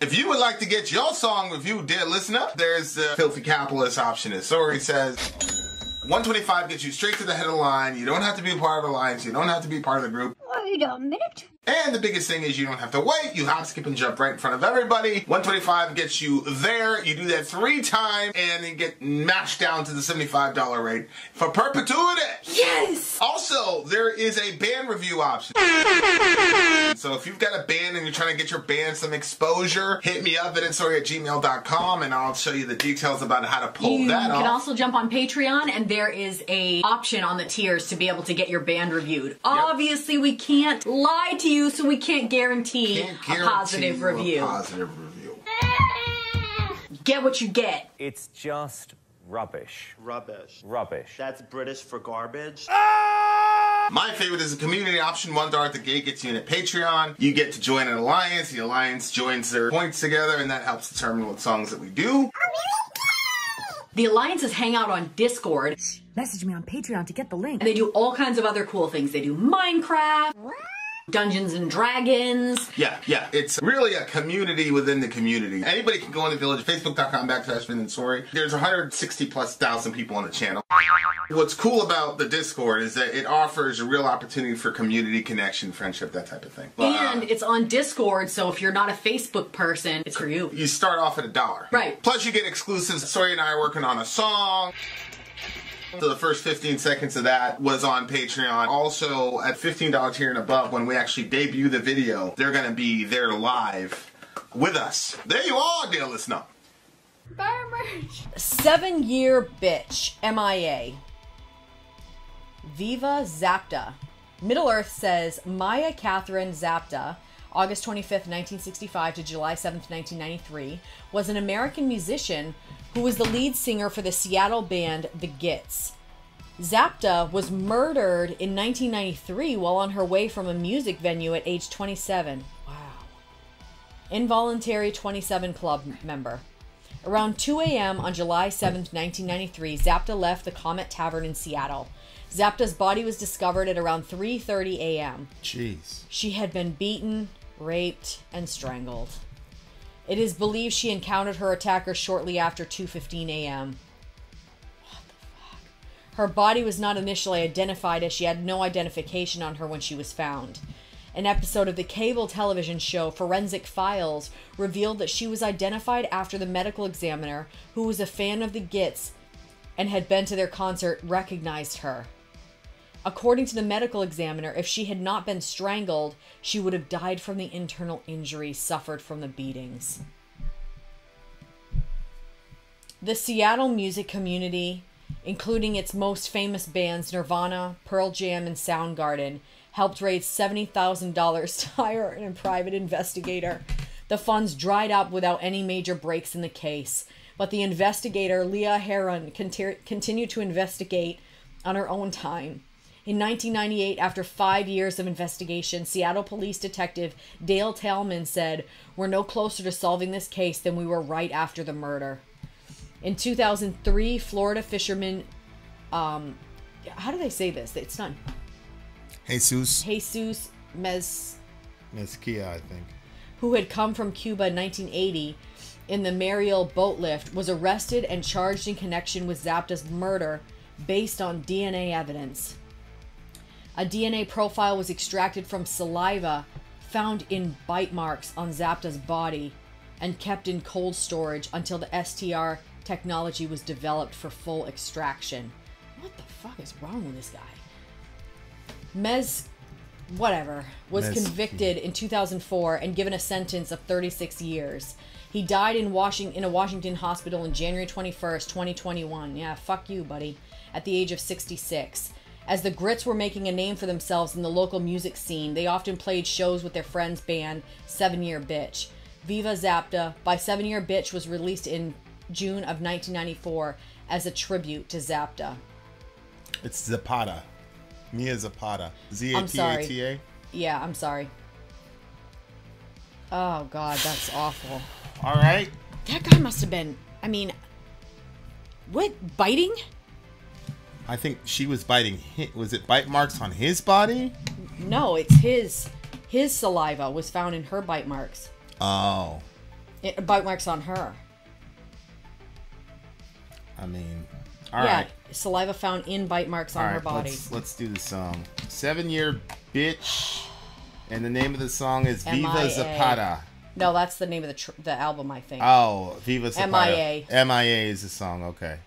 If you would like to get your song reviewed, dear listener, there's the Filthy Capitalist option. As Sori says, 125 gets you straight to the head of the line. You don't have to be a part of the alliance. You don't have to be part of the group. Wait a minute. And the biggest thing is you don't have to wait. You hop, skip, and jump right in front of everybody. 125 gets you there. You do that 3 times, and you get mashed down to the $75 rate for perpetuity. Yes! Also, there is a band review option. So if you've got a band and you're trying to get your band some exposure, hit me up at vinsori@gmail.com, and I'll show you the details about how to pull that off. You can also jump on Patreon, and there is a option on the tiers to be able to get your band reviewed. Yep. Obviously, we can't lie to you, so we can't guarantee a positive review. Get what you get. It's just rubbish. Rubbish. Rubbish. That's British for garbage. My favorite is the community option. $1 at the gate gets you in at Patreon. You get to join an alliance. The alliance joins their points together, and that helps determine what songs that we do. The alliances hang out on Discord. Message me on Patreon to get the link. And they do all kinds of other cool things. They do Minecraft, Dungeons and Dragons. Yeah. It's really a community within the community. Anybody can go on the village, facebook.com/Vin and Sori. There's 160,000+ people on the channel. What's cool about the Discord is that it offers a real opportunity for community connection, friendship, that type of thing. And it's on Discord, so if you're not a Facebook person, it's for you. You start off at $1. Right. Plus you get exclusives. Sori and I are working on a song. So the first 15 seconds of that was on Patreon. Also, at $15 tier and above, when we actually debut the video, they're going to be there live with us. There you are, dear listener. Buy merch. 7-year bitch, MIA. Viva Zapta. Middle Earth says Maya Catherine Zapta, August 25th, 1965 to July 7th, 1993, was an American musician who was the lead singer for the Seattle band The Gits. Zapta was murdered in 1993 while on her way from a music venue at age 27. Wow. Involuntary 27 Club member. Around 2 a.m. on July 7th, 1993, Zapta left the Comet Tavern in Seattle. Zapta's body was discovered at around 3:30 a.m. Jeez. She had been beaten, raped, and strangled. It is believed she encountered her attacker shortly after 2:15 a.m. What the fuck? Her body was not initially identified as she had no identification on her when she was found. An episode of the cable television show Forensic Files revealed that she was identified after the medical examiner, who was a fan of the Gits and had been to their concert, recognized her. According to the medical examiner, if she had not been strangled, she would have died from the internal injuries suffered from the beatings. The Seattle music community, including its most famous bands Nirvana, Pearl Jam, and Soundgarden, helped raise $70,000 to hire a private investigator. The funds dried up without any major breaks in the case, but the investigator, Leah Heron, continued to investigate on her own time. In 1998, after 5 years of investigation, Seattle police detective Dale Talman said, "We're no closer to solving this case than we were right after the murder." In 2003, Florida fisherman, how do they say this? It's not... Jesus Mezquia, I think. Who had come from Cuba in 1980 in the Mariel boat lift, was arrested and charged in connection with Zapta's murder based on DNA evidence. A DNA profile was extracted from saliva found in bite marks on Zapta's body and kept in cold storage until the STR technology was developed for full extraction. What the fuck is wrong with this guy? Was convicted in 2004 and given a sentence of 36 years. He died in a Washington hospital on January 21st, 2021. Yeah, fuck you, buddy. At the age of 66. As the Grits were making a name for themselves in the local music scene, they often played shows with their friends' band, 7-Year Bitch. Viva Zapta by 7-Year Bitch was released in June of 1994 as a tribute to Zapta. It's Zapata. Mia Zapata. Z-A-P-A-T-A? I'm sorry. Yeah, I'm sorry. Oh, God, that's awful. All right. That guy must have been, I mean, what, biting? I think she was biting. Was it bite marks on his body? No, it's his saliva was found in her bite marks. Oh. Bite marks on her. I mean, all right. Saliva found in bite marks on her body. Let's do the song. 7 Year Bitch. And the name of the song is Viva MIA. Zapata. No, that's the name of the album, I think. Oh, Viva Zapata. MIA. MIA is the song, okay.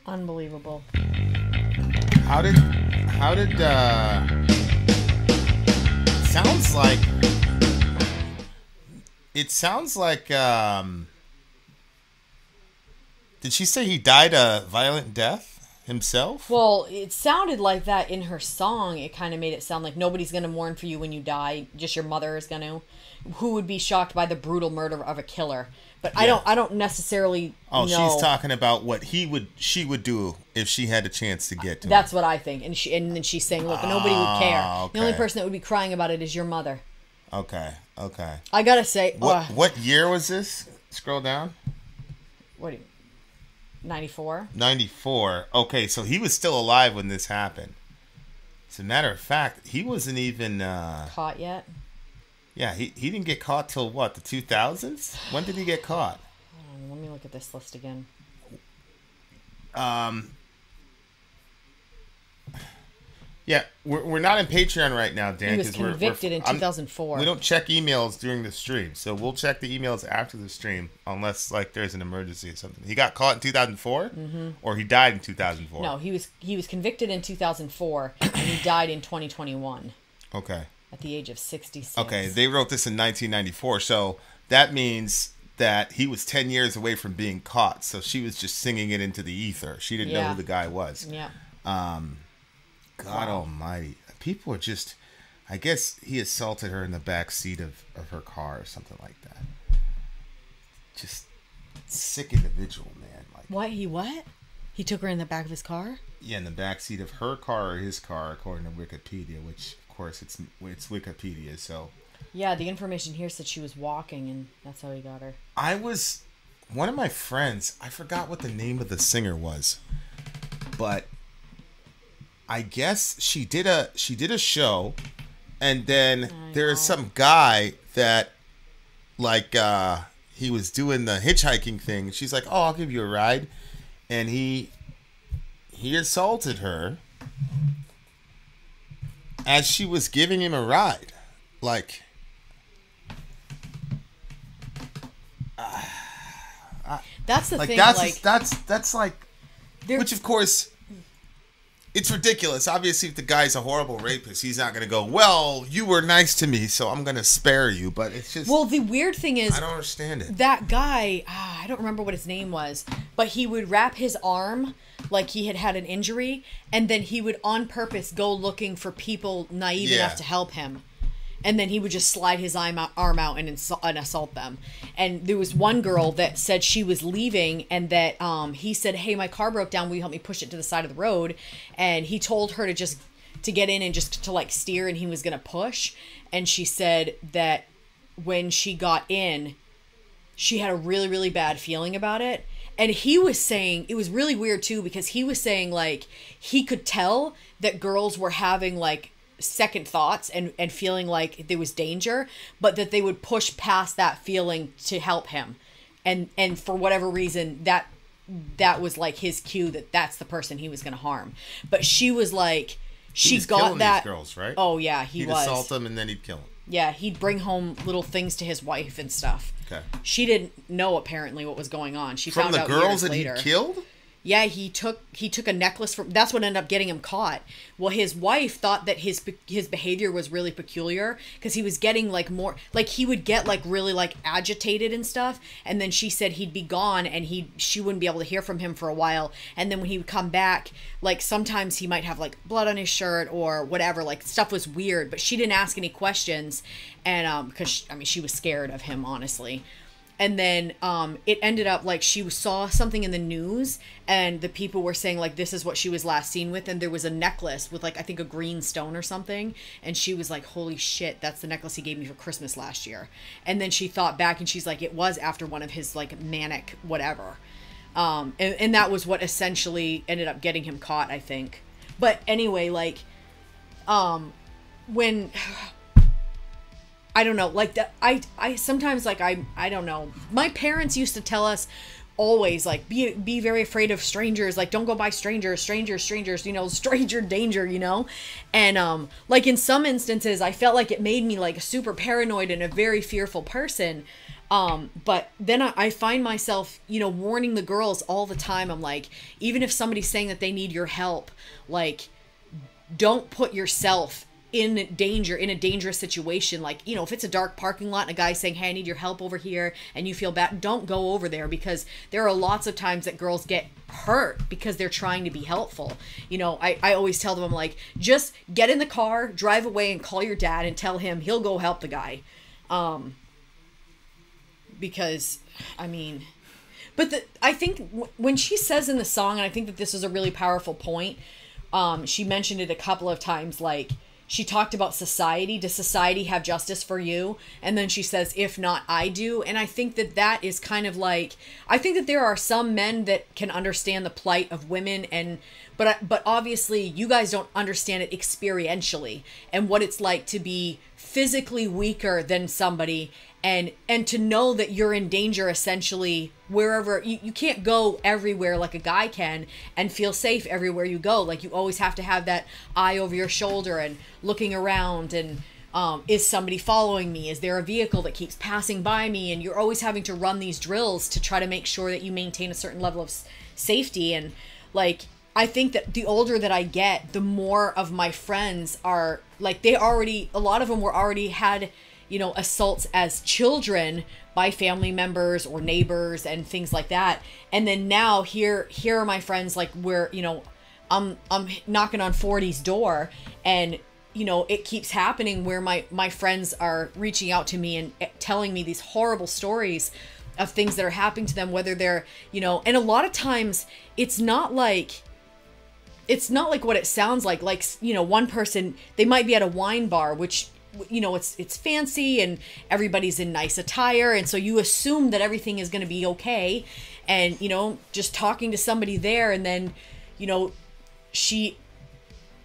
Unbelievable. How did sounds like did she say he died a violent death himself? Well, it sounded like that in her song. It kind of made it sound like nobody's going to mourn for you when you die, just your mother is going to. Who would be shocked by the brutal murder of a killer? But yeah. I don't necessarily know. She's talking about what she would do if she had a chance to get to him. That's what I think. And then she's saying, look, nobody would care. Okay. The only person that would be crying about it is your mother. Okay. I gotta say, what year was this? Scroll down. What do you? 94. 94. Okay, so he was still alive when this happened. As a matter of fact, he wasn't even Caught yet? Yeah, he didn't get caught till what, the 2000s? When did he get caught? Let me look at this list again. Yeah, we're not in Patreon right now, Dan. He was convicted in 2004. We don't check emails during the stream, so we'll check the emails after the stream, unless like there's an emergency or something. He got caught in 2004, or he died in 2004. No, he was convicted in 2004, and he died in 2021. Okay. At the age of 66. Okay, they wrote this in 1994, so that means that he was 10 years away from being caught. So she was just singing it into the ether. She didn't know who the guy was. Yeah. God almighty. People are just... I guess he assaulted her in the back seat of her car or something like that. Just sick individual, man. Like, what? He took her in the back of his car? Yeah, in the back seat of her car or his car, according to Wikipedia, which, of course, it's Wikipedia, so... Yeah, the information here said she was walking, and that's how he got her. One of my friends, I forgot what the name of the singer was, but... I guess she did a show, and then there's some guy that, like, he was doing the hitchhiking thing. She's like, "Oh, I'll give you a ride," and he assaulted her as she was giving him a ride, like. That's the thing. That's like, which of course. It's ridiculous. Obviously, if the guy's a horrible rapist, he's not going to go, well, you were nice to me, so I'm going to spare you. But it's just... Well, the weird thing is... I don't understand it. That guy, I don't remember what his name was, but he would wrap his arm like he had an injury, and then he would on purpose go looking for people naive enough to help him. And then he would just slide his arm out and assault them. And there was one girl that said she was leaving, and that he said, "Hey, my car broke down. Will you help me push it to the side of the road?" And he told her to get in and just to like steer, and he was gonna push. And she said that when she got in, she had a really, really bad feeling about it. And he was saying, it was really weird too, because he was saying like he could tell that girls were having like second thoughts and feeling like there was danger, but that they would push past that feeling to help him, and for whatever reason that was like his cue that that's the person he was going to harm. But she was like, she got that. These girls, right? Oh yeah, he'd assault them and then he'd kill them. Yeah, he'd bring home little things to his wife and stuff. Okay. She didn't know apparently what was going on. She from found the out girls years that later. he killed. Yeah, he took a necklace from. That's what ended up getting him caught. Well, his wife thought that his behavior was really peculiar because he was getting like more, like he would get like really like agitated and stuff. And then she said he'd be gone and she wouldn't be able to hear from him for a while. And then when he would come back, like sometimes he might have like blood on his shirt or whatever. Like stuff was weird, but she didn't ask any questions, and because she was scared of him, honestly. And then it ended up like she saw something in the news and the people were saying like this is what she was last seen with, and there was a necklace with like I think a green stone or something, and she was like, holy shit, that's the necklace he gave me for Christmas last year. And then she thought back and she's like, it was after one of his like manic whatever, and that was what essentially ended up getting him caught, I think. But anyway, like when I don't know, like that. I sometimes like I don't know. My parents used to tell us always like be very afraid of strangers. Like don't go by strangers, you know, stranger danger, you know. And like in some instances, I felt like it made me like super paranoid and a very fearful person. But then I find myself, you know, warning the girls all the time. I'm like, even if somebody's saying that they need your help, like don't put yourself in danger, in a dangerous situation. Like, you know, if it's a dark parking lot and a guy's saying, hey, I need your help over here, and you feel bad, don't go over there, because there are lots of times that girls get hurt because they're trying to be helpful. You know, I always tell them, I'm like, just get in the car, drive away, and call your dad and tell him he'll go help the guy. Because, I mean, but I think when she says in the song, and I think that this is a really powerful point, she mentioned it a couple of times, like, she talked about society. Does society have justice for you? And then she says, if not, I do. And I think that that is kind of like, I think that there are some men that can understand the plight of women, but obviously you guys don't understand it experientially and what it's like to be physically weaker than somebody and to know that you're in danger essentially wherever. You can't go everywhere like a guy can and feel safe everywhere you go. Like, you always have to have that eye over your shoulder and looking around and is somebody following me? Is there a vehicle that keeps passing by me? And you're always having to run these drills to try to make sure that you maintain a certain level of safety. And like, I think that the older that I get, the more of my friends are like, a lot of them were already had, assaults as children by family members or neighbors and things like that. And then now here are my friends, like, where, I'm knocking on 40's door, and it keeps happening where my friends are reaching out to me and telling me these horrible stories of things that are happening to them, whether they're, and a lot of times it's not like what it sounds like. Like, one person, they might be at a wine bar, which, it's fancy and everybody's in nice attire. And so you assume that everything is going to be okay. And, just talking to somebody there, and then, she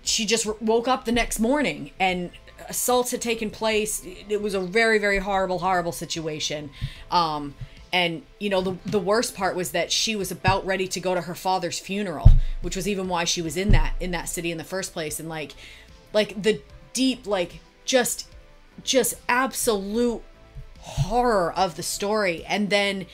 just woke up the next morning and assaults had taken place. It was a very, very horrible situation. And, the worst part was that she was about ready to go to her father's funeral, which was even why she was in that city in the first place. And like the deep, like, just absolute horror of the story. And then,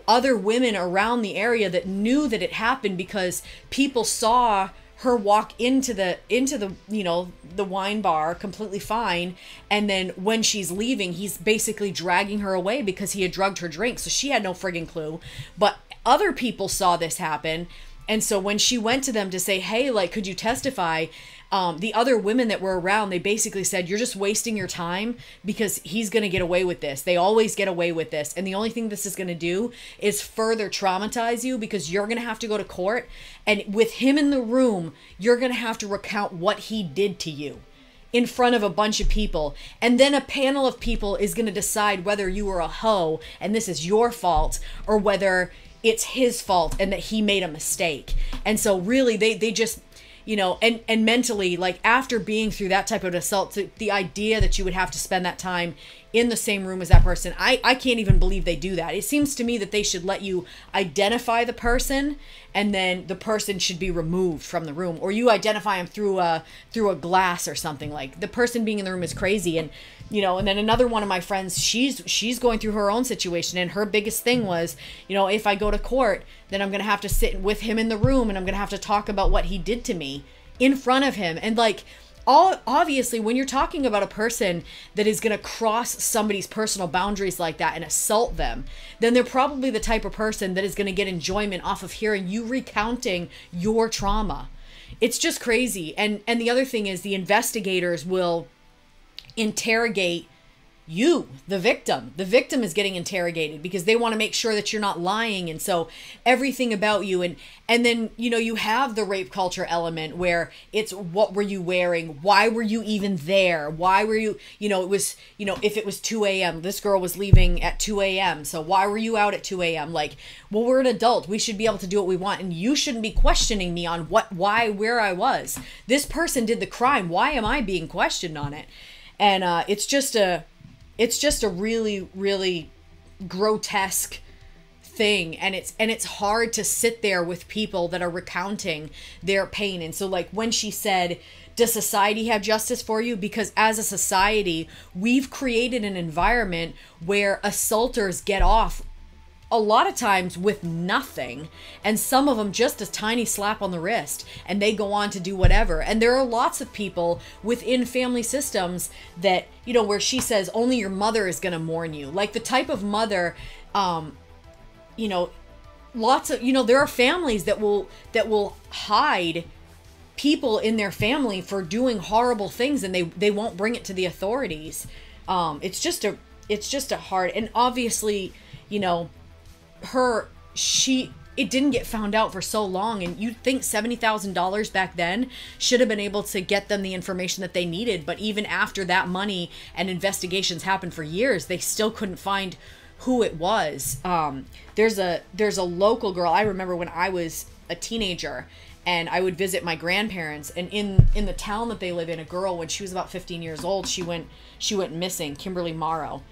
other women around the area that knew that it happened because people saw her walk into the the wine bar completely fine, and then when she's leaving, he's basically dragging her away because he had drugged her drink, so she had no friggin' clue. But other people saw this happen, and so when she went to them to say, hey, like, could you testify, the other women that were around, they basically said, you're just wasting your time because he's going to get away with this. They always get away with this. And the only thing this is going to do is further traumatize you, because you're going to have to go to court. And with him in the room, you're going to have to recount what he did to you in front of a bunch of people. And then a panel of people is going to decide whether you were a hoe and this is your fault, or whether it's his fault and that he made a mistake. And so really they just, and mentally, like, after being through that type of assault, the idea that you would have to spend that time in the same room as that person, I can't even believe they do that. It seems to me that they should let you identify the person, and then the person should be removed from the room, or you identify them through a glass or something. Like, the person being in the room is crazy. And and then another one of my friends, she's going through her own situation, and her biggest thing was, if I go to court, then I'm going to have to sit with him in the room, and I'm going to have to talk about what he did to me in front of him. And like, obviously, when you're talking about a person that is going to cross somebody's personal boundaries like that and assault them, then they're probably the type of person that is going to get enjoyment off of hearing you recounting your trauma. It's just crazy. And the other thing is, the investigators will interrogate you, the victim. The victim is getting interrogated because they want to make sure that you're not lying. And so everything about you, and then, you have the rape culture element where it's, what were you wearing? Why were you even there? Why were you, it was, if it was 2 a.m., this girl was leaving at 2 a.m. So why were you out at 2 a.m.? Like, well, we're an adult. We should be able to do what we want. And you shouldn't be questioning me on where I was. This person did the crime. Why am I being questioned on it? And it's just a really, really grotesque thing. And it's hard to sit there with people that are recounting their pain. And so, like, when she said, does society have justice for you? Because as a society, we've created an environment where assaulters get off a lot of times with nothing, and some of them just a tiny slap on the wrist, and they go on to do whatever. And there are lots of people within family systems that, where she says only your mother is going to mourn you. Like, the type of mother, lots of, there are families that will hide people in their family for doing horrible things, and they won't bring it to the authorities. It's just a hard, and obviously, it didn't get found out for so long. And you'd think $70,000 back then should have been able to get them the information that they needed. But even after that money and investigations happened for years, they still couldn't find who it was. There's a local girl. I remember when I was a teenager and I would visit my grandparents, and in the town that they live in, a girl, when she was about 15 years old, she went missing, Kimberly Morrow.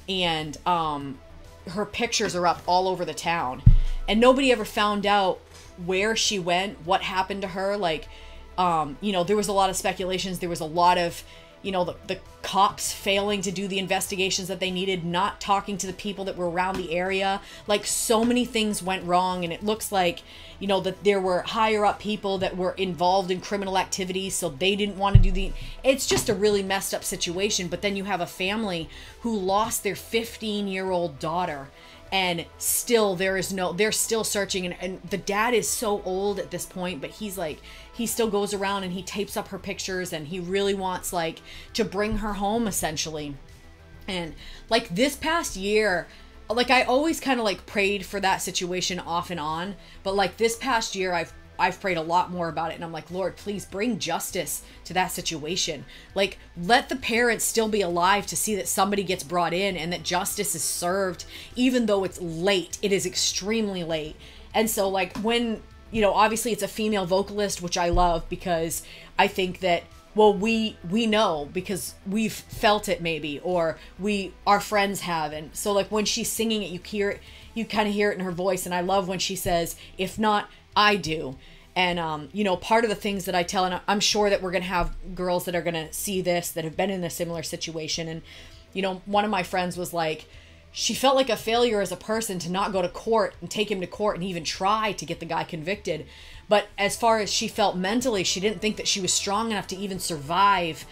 And her pictures are up all over the town. And nobody ever found out where she went, what happened to her. Like, there was a lot of speculations. There was a lot of, the cops failing to do the investigations that they needed, not talking to the people that were around the area. Like, so many things went wrong, and it looks like, that there were higher up people that were involved in criminal activities, so they didn't want to do it's just a really messed up situation. But then you have a family who lost their 15-year-old daughter, and still they're still searching, and the dad is so old at this point, but he still goes around and he tapes up her pictures, and he really wants to bring her home, essentially. And this past year, I always kind of prayed for that situation off and on, but this past year I've prayed a lot more about it, and I'm like, Lord, please bring justice to that situation. Let the parents still be alive to see that somebody gets brought in and that justice is served, even though it's late. It is extremely late. And so when, obviously it's a female vocalist, which I love, because I think that, well, we know because we've felt it, maybe, or our friends have. And so when she's singing it, you kind of hear it in her voice. And I love when she says, if not, I do. And, part of the things that I tell, and I'm sure that we're going to have girls that are going to see this that have been in a similar situation. And, one of my friends was she felt like a failure as a person to not go to court and take him to court and even try to get the guy convicted. But as far as she felt mentally, she didn't think that she was strong enough to even survive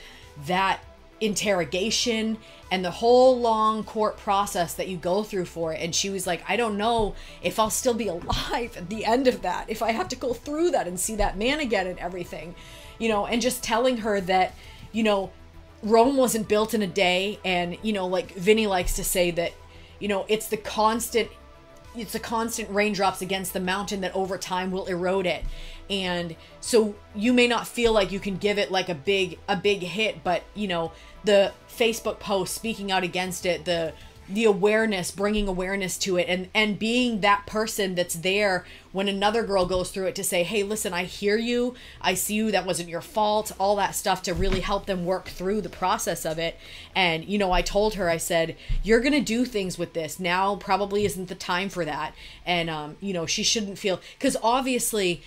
that interrogation and the whole long court process that you go through for it. And she was like, I don't know if I'll still be alive at the end of that, if I have to go through that and see that man again and everything, and just telling her that, Rome wasn't built in a day. And, Vinny likes to say that, it's the constant raindrops against the mountain that over time will erode it. And so you may not feel like you can give it a big hit, but the Facebook post speaking out against it, the awareness, bringing awareness to it, and being that person that's there when another girl goes through it to say, hey, listen, I hear you, I see you, that wasn't your fault, all that stuff, to really help them work through the process of it. And, I told her, I said, you're going to do things with this. Now probably isn't the time for that. And, she shouldn't feel, because obviously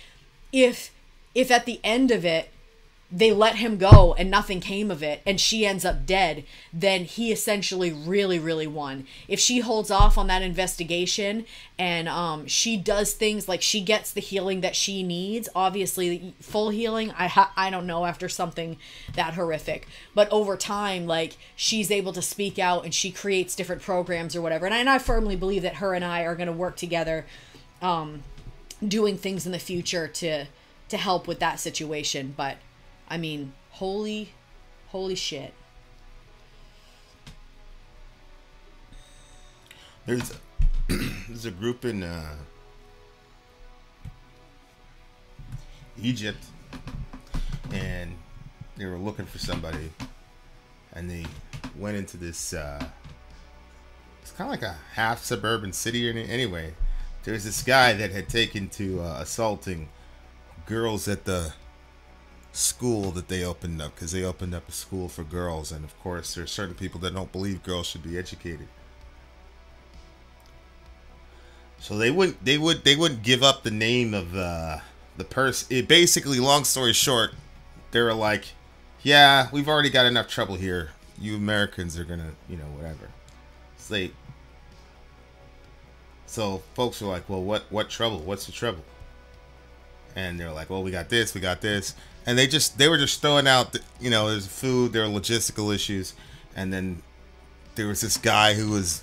if at the end of it, they let him go and nothing came of it, and she ends up dead, then he essentially really, really won. If she holds off on that investigation and she does things she gets the healing that she needs, obviously full healing, I don't know, after something that horrific, but over time, she's able to speak out and she creates different programs or whatever. And I firmly believe that her and I are going to work together, doing things in the future to help with that situation. But I mean, holy shit. There's a group in Egypt, and they were looking for somebody, and they went into this, it's kind of like a half suburban city. Anyway, there's this guy that had taken to assaulting girls at the school that they opened up, because they opened up a school for girls, and of course there are certain people that don't believe girls should be educated, so they wouldn't give up the name of the person. It basically, long story short, they were like, yeah, we've already got enough trouble here, you Americans are gonna, whatever. So folks were like, well, what trouble, what's the trouble? And they're like, well, we got this, and they were just throwing out, there's food, there were logistical issues, and then there was this guy who was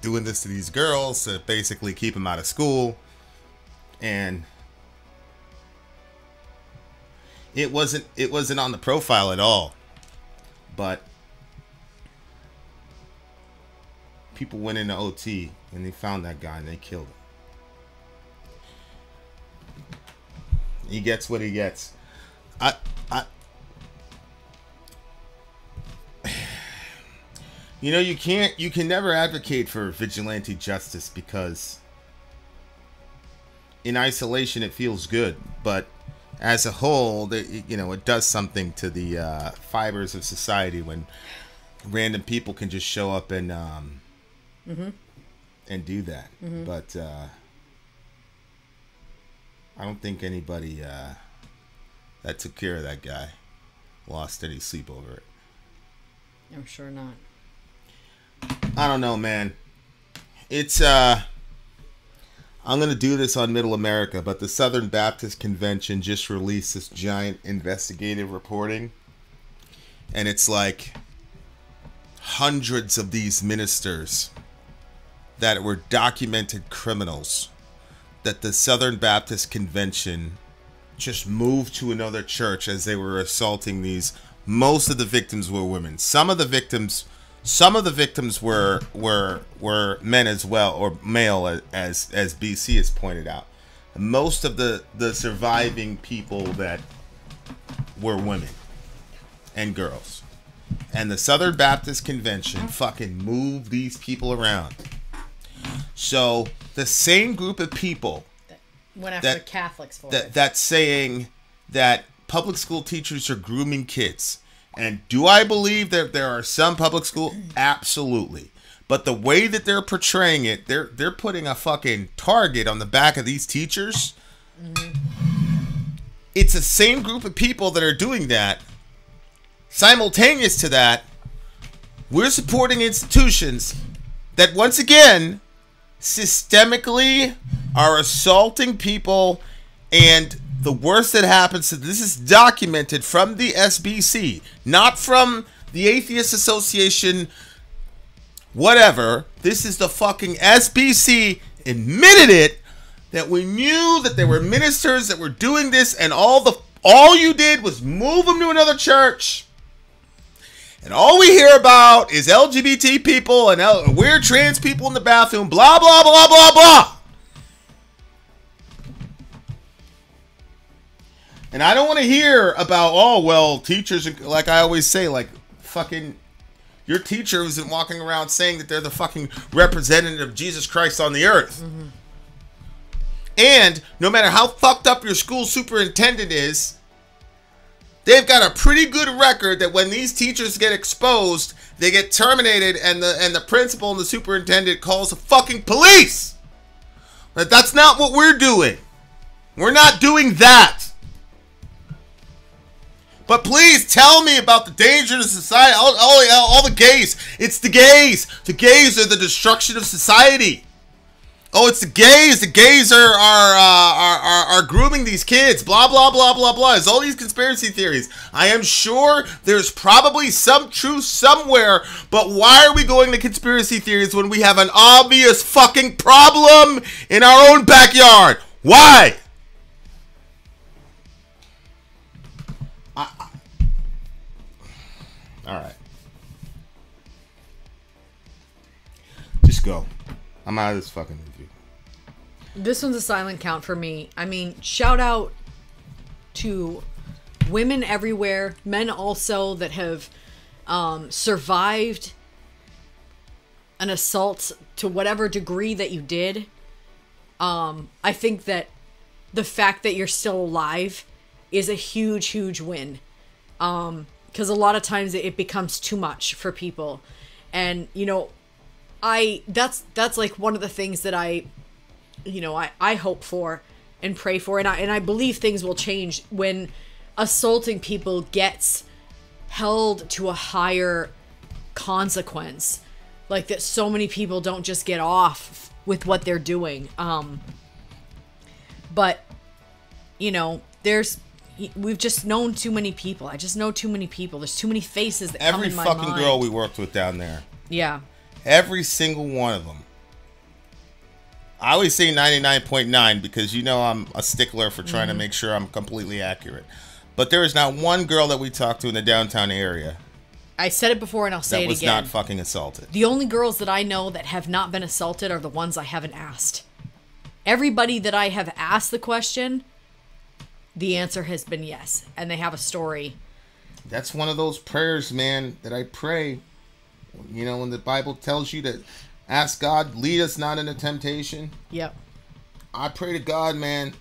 doing this to these girls to basically keep them out of school, and it wasn't on the profile at all, but people went into OT and they found that guy and they killed him. He gets what he gets. You know, you can never advocate for vigilante justice because in isolation it feels good, but as a whole, you know, it does something to the fibers of society when random people can just show up and and do that. But I don't think anybody that took care of that guy lost any sleep over it. I'm sure not. I don't know, man. It's I'm gonna do this on Middle America, but the Southern Baptist Convention just released this giant investigative reporting, and it's like hundreds of these ministers that were documented criminals that the Southern Baptist Convention just moved to another church as they were assaulting these. Most of the victims were women. Some of the victims were men as well, or male, as BC has pointed out. Most of the surviving people that were women and girls. And the Southern Baptist Convention fucking moved these people around. So the same group of people went after the Catholics for it. That's saying that public school teachers are grooming kids. And do I believe that there are some public school? Absolutely. But the way that they're portraying it, they're putting a fucking target on the back of these teachers. It's the same group of people that are doing that. Simultaneous to that, we're supporting institutions that once again systemically are assaulting people, and the worst that happens, this is documented from the SBC, not from the Atheist Association, whatever. This is the fucking SBC admitted it, that we knew that there were ministers that were doing this, and all you did was move them to another church. And all we hear about is LGBT people and weird trans people in the bathroom, blah, blah, blah, blah, blah. And I don't want to hear about, oh, well, teachers, like I always say, like, fucking, your teacher isn't walking around saying that they're the fucking representative of Jesus Christ on the earth. And no matter how fucked up your school superintendent is, they've got a pretty good record that when these teachers get exposed, they get terminated, and the principal and the superintendent calls the fucking police. But that's not what we're doing. We're not doing that. But please tell me about the danger to society. All the gays. It's the gays. The gays are the destruction of society. Oh, it's the gays. The gays are grooming these kids. Blah, blah, blah, blah, blah. It's all these conspiracy theories. I am sure there's probably some truth somewhere, but why are we going to conspiracy theories when we have an obvious fucking problem in our own backyard? Why? All right. Just go. I'm out of this fucking review. This one's a silent count for me. I mean, shout out to women everywhere, men also, that have survived an assault to whatever degree that you did. I think that the fact that you're still alive is a huge, huge win. Because a lot of times it becomes too much for people. And, you know, that's like one of the things that I hope for and pray for. And I believe things will change when assaulting people gets held to a higher consequence. Like that so many people don't just get off with what they're doing. But, you know, we've just known too many people. I just know too many people. There's too many faces that come in my mind. Every fucking girl we worked with down there. Yeah. Every single one of them. I always say 99.9 because you know I'm a stickler for trying to make sure I'm completely accurate. But there is not one girl that we talked to in the downtown area. I said it before and I'll say it again. That was not fucking assaulted. The only girls that I know that have not been assaulted are the ones I haven't asked. Everybody that I have asked the question the answer has been yes, and they have a story. That's one of those prayers, man, that I pray. You know, when the Bible tells you to ask God, lead us not into temptation. Yep. I pray to God, man.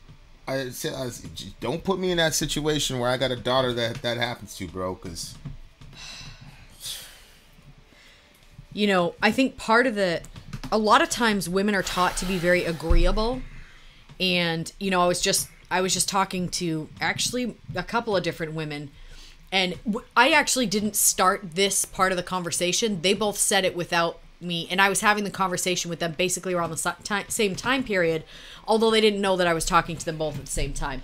I said, don't put me in that situation where I got a daughter that happens to, bro, because... You know, I think a lot of times women are taught to be very agreeable. And, you know, I was just talking to actually a couple of different women, and I actually didn't start this part of the conversation. They both said it without me, and I was having the conversation with them basically around the same time period, although they didn't know that I was talking to them both at the same time.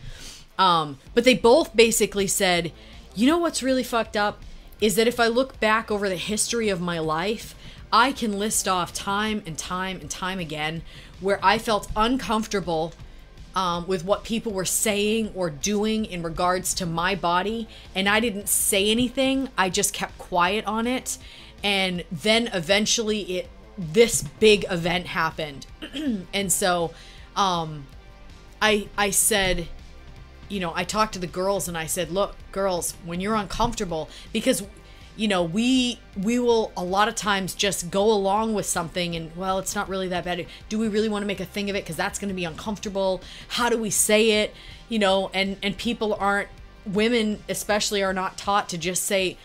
But they both basically said, you know what's really fucked up is that if I look back over the history of my life, I can list off time and time and time again where I felt uncomfortable with what people were saying or doing in regards to my body, and I didn't say anything. I just kept quiet on it, and then eventually this big event happened. And so I said, you know, I talked to the girls and I said, look, girls, when you're uncomfortable, because you know, we will a lot of times just go along with something and, well, it's not really that bad. Do we really want to make a thing of it? Because that's going to be uncomfortable. How do we say it? You know, and people women especially are not taught to just say,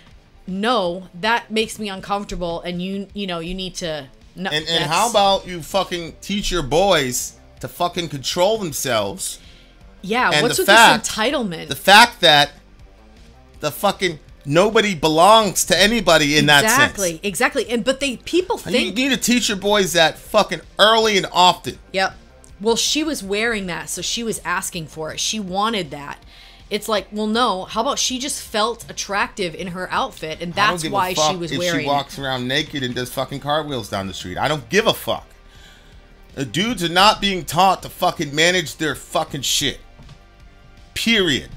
no, that makes me uncomfortable. And you need to. No, and how about you fucking teach your boys to fucking control themselves? Yeah. And what's with this entitlement? The fact that the fucking... Nobody belongs to anybody in that sense. Exactly. But people think... You need to teach your boys that fucking early and often. Yep. Well, she was wearing that, so she was asking for it. She wanted that. It's like, well, no. How about she just felt attractive in her outfit, and that's why she was wearing it. If she walks around naked and does fucking cartwheels down the street. I don't give a fuck. The dudes are not being taught to fucking manage their fucking shit. Period.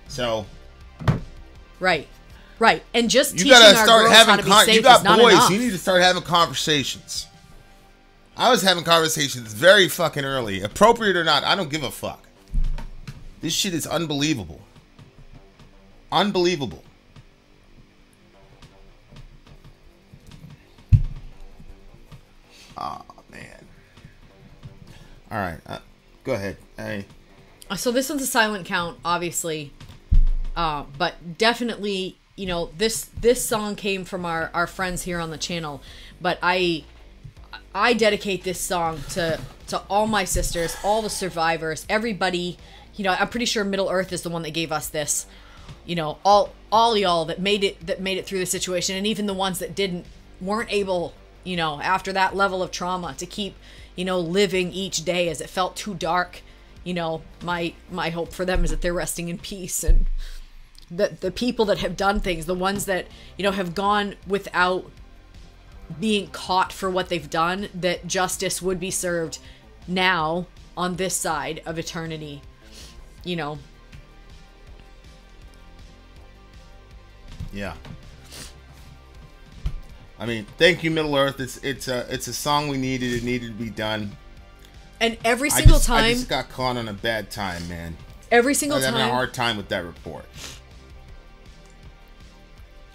So, right, and just teaching our girls how to be safe is not enough. You need to start having conversations. I was having conversations very fucking early, appropriate or not. I don't give a fuck. This shit is unbelievable. Unbelievable. Oh man. All right, go ahead. Hey. So this one's a silent count, obviously. But definitely, you know, this song came from our friends here on the channel, but I dedicate this song to all my sisters, all the survivors, everybody. You know, I'm pretty sure Middle Earth is the one that gave us this. You know, all y'all that made it through the situation, and even the ones that weren't able, you know, after that level of trauma to keep, you know, living each day as it felt too dark. You know, my hope for them is that they're resting in peace, and the people that have done things, the ones that, you know, have gone without being caught for what they've done, that justice would be served now on this side of eternity, you know. Yeah. I mean, thank you, Middle Earth. It's a song we needed. It needed to be done. And every single time... I just got caught on a bad time, man. Every single time... I was having a hard time with that report.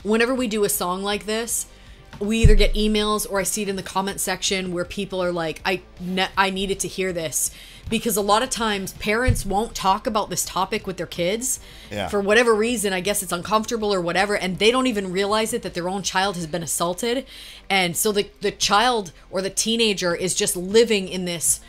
Whenever we do a song like this, we either get emails or I see it in the comment section where people are like, I needed to hear this. Because a lot of times parents won't talk about this topic with their kids. Yeah. For whatever reason, I guess it's uncomfortable or whatever, and they don't even realize it, that their own child has been assaulted. And so the child or the teenager is just living in this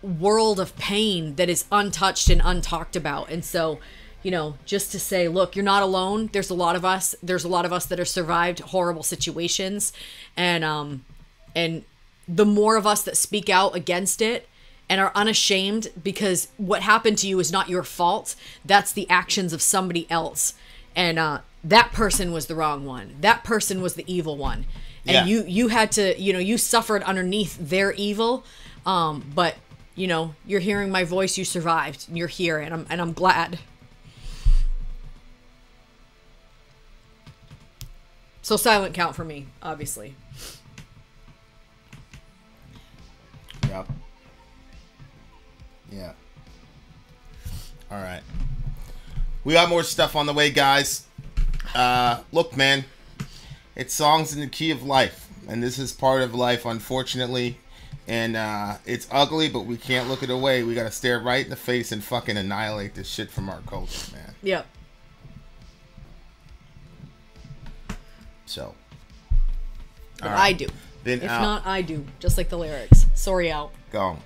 world of pain that is untouched and untalked about. And so, you know, just to say, look, you're not alone. There's a lot of us that have survived horrible situations, and the more of us that speak out against it and are unashamed, because what happened to you is not your fault. That's the actions of somebody else, and that person was the wrong one. That person was the evil one, and yeah. you had to, you know, you suffered underneath their evil. But you know, you're hearing my voice. You survived. You're here, and I'm glad. So silent count for me, obviously. Yep. Yeah. All right. We got more stuff on the way, guys. Look, man. It's songs in the key of life. And this is part of life, unfortunately. And it's ugly, but we can't look it away. We got to stare right in the face and fucking annihilate this shit from our culture, man. Yep. So. But right. I do. Then if out. not, I do. Just like the lyrics. Sorry, out. Go.